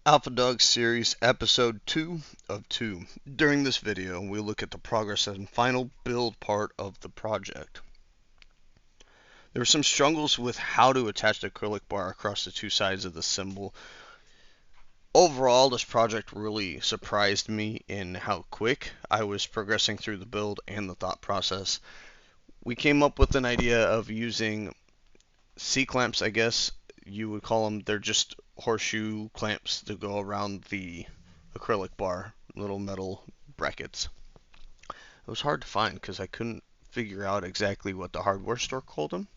xAlphadogg series episode 2 of 2. During this video, we look at the progress and final build part of the project. There were some struggles with how to attach the acrylic bar across the two sides of the symbol. Overall, this project really surprised me in how quick I was progressing through the build and the thought process. We came up with an idea of using C-clamps, I guess you would call them. They're just horseshoe clamps to go around the acrylic bar, little metal brackets. It was hard to find because I couldn't figure out exactly what the hardware store called them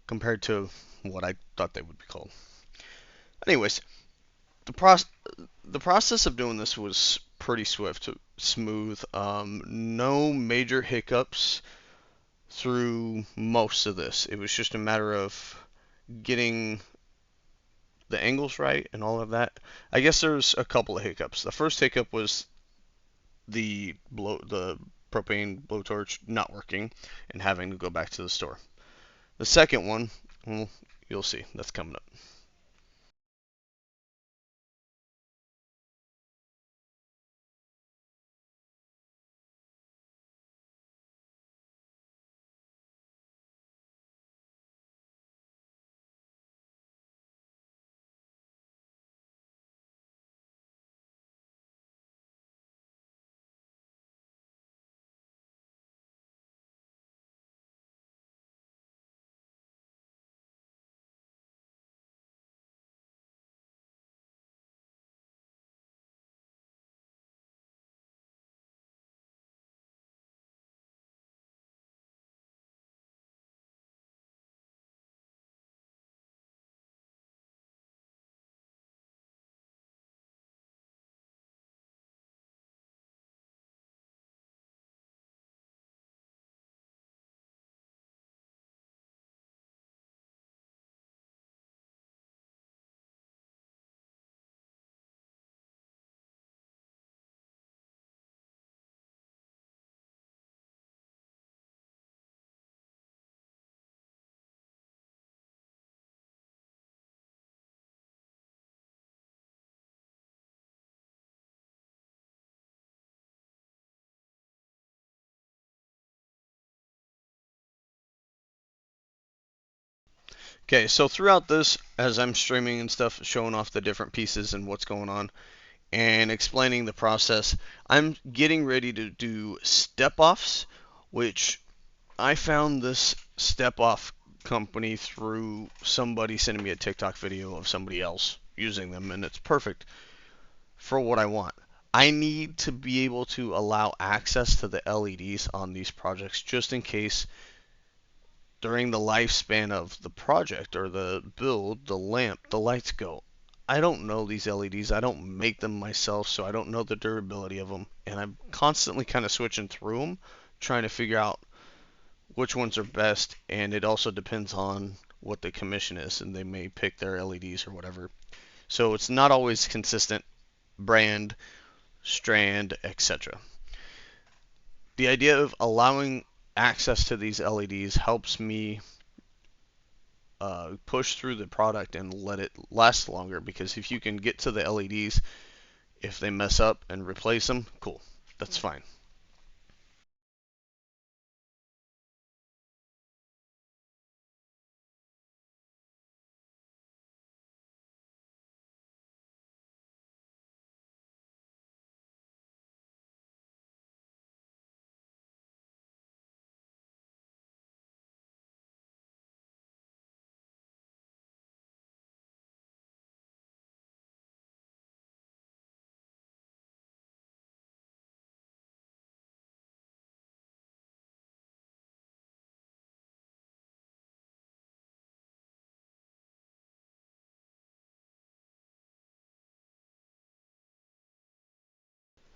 compared to what I thought they would be called. Anyways, the process of doing this was pretty smooth. No major hiccups through most of this. It was just a matter of getting the angles right and all of that. I guess there's a couple of hiccups. The first hiccup was the propane blowtorch not working and having to go back to the store. The second one, well, you'll see, that's coming up. Okay, so throughout this, as I'm streaming and stuff, showing off the different pieces and what's going on, and explaining the process, I'm getting ready to do step-offs, which I found this step-off company through somebody sending me a TikTok video of somebody else using them, and it's perfect for what I want. I need to be able to allow access to the LEDs on these projects just in case during the lifespan of the project or the build, the lights go. I don't know these LEDs. I don't make them myself, so I don't know the durability of them. And I'm constantly kind of switching through them, trying to figure out which ones are best. And it also depends on what the commission is, and they may pick their LEDs or whatever. So it's not always consistent brand, strand, etc. The idea of allowing access to these LEDs helps me push through the product and let it last longer, because if you can get to the LEDs, if they mess up and replace them, cool, that's fine.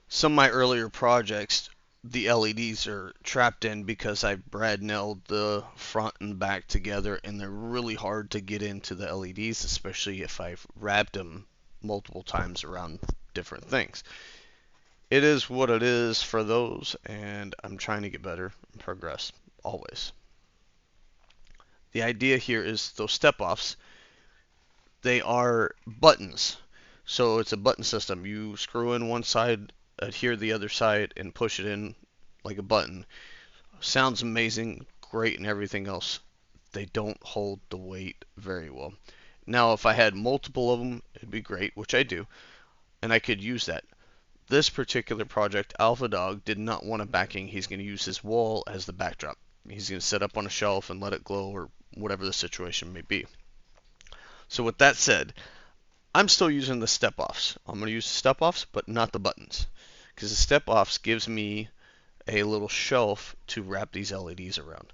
Some of my earlier projects, the LEDs are trapped in because I brad nailed the front and back together, and they're really hard to get into the LEDs, especially if I've wrapped them multiple times around different things. It is what it is for those, and I'm trying to get better and progress always. The idea here is those step offs, they are buttons. So it's a button system. You screw in one side, adhere the other side, and push it in like a button. Sounds amazing, great, and everything else. They don't hold the weight very well. Now, if I had multiple of them, it'd be great, which I do, and I could use that. This particular project, xAlphadogg did not want a backing. He's going to use his wall as the backdrop. He's going to set up on a shelf and let it glow or whatever the situation may be. So with that said, I'm still using the step-offs. I'm going to use the step-offs, but not the buttons. Because the step-offs gives me a little shelf to wrap these LEDs around.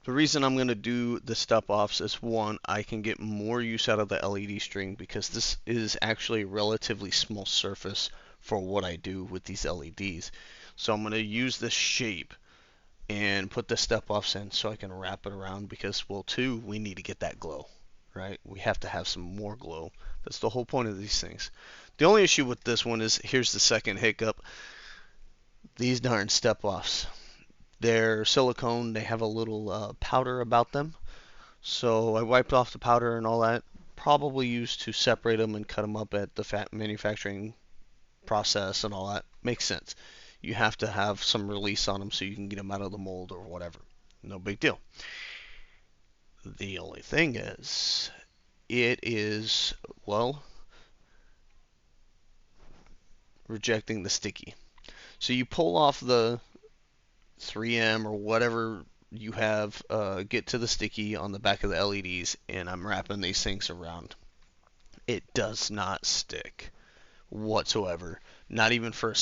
The reason I'm going to do the step-offs is one, I can get more use out of the LED string because this is actually a relatively small surface for what I do with these LEDs. So I'm going to use this shape and put the step-offs in so I can wrap it around because, well, two, we need to get that glow, right? We have to have some more glow. That's the whole point of these things. The only issue with this one is, here's the second hiccup, these darn step-offs. They're silicone, they have a little powder about them. So I wiped off the powder and all that, probably used to separate them and cut them up at the manufacturing process and all that. Makes sense. You have to have some release on them so you can get them out of the mold or whatever. No big deal. The only thing is, it is, well, rejecting the sticky. So you pull off the 3M or whatever you have, get to the sticky on the back of the LEDs, and I'm wrapping these things around. It does not stick whatsoever. Not even for a.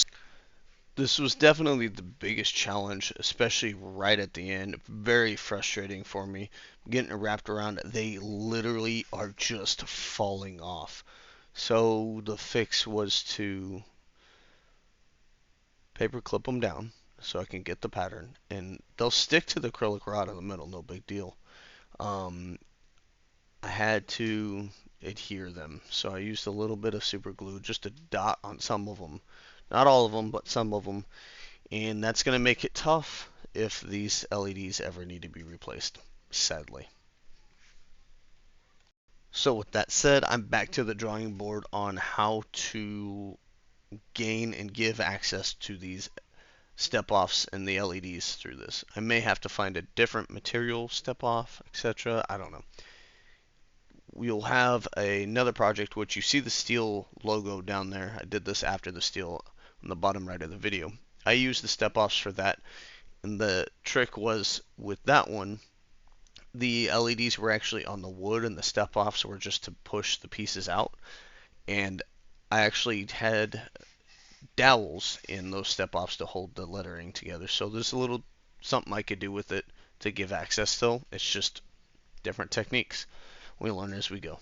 This was definitely the biggest challenge, especially right at the end. Very frustrating for me. Getting it wrapped around, they literally are just falling off. So the fix was to paper clip them down so I can get the pattern, and they'll stick to the acrylic rod in the middle, no big deal. Um, I had to adhere them, so I used a little bit of super glue, just a dot on some of them. Not all of them, but some of them. And that's going to make it tough if these LEDs ever need to be replaced, sadly. So with that said, I'm back to the drawing board on how to gain and give access to these step-offs and the LEDs through this. I may have to find a different material step-off, etc. I don't know. We'll have another project which you see the steel logo down there. I did this after the steel on the bottom right of the video. I used the step-offs for that. And the trick was with that one, the LEDs were actually on the wood and the step-offs were just to push the pieces out. And I actually had dowels in those step-offs to hold the lettering together. So there's a little something I could do with it to give access still. It's just different techniques. We learn as we go.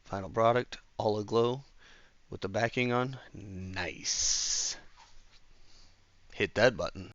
Final product, all aglow with the backing on. Nice. Hit that button.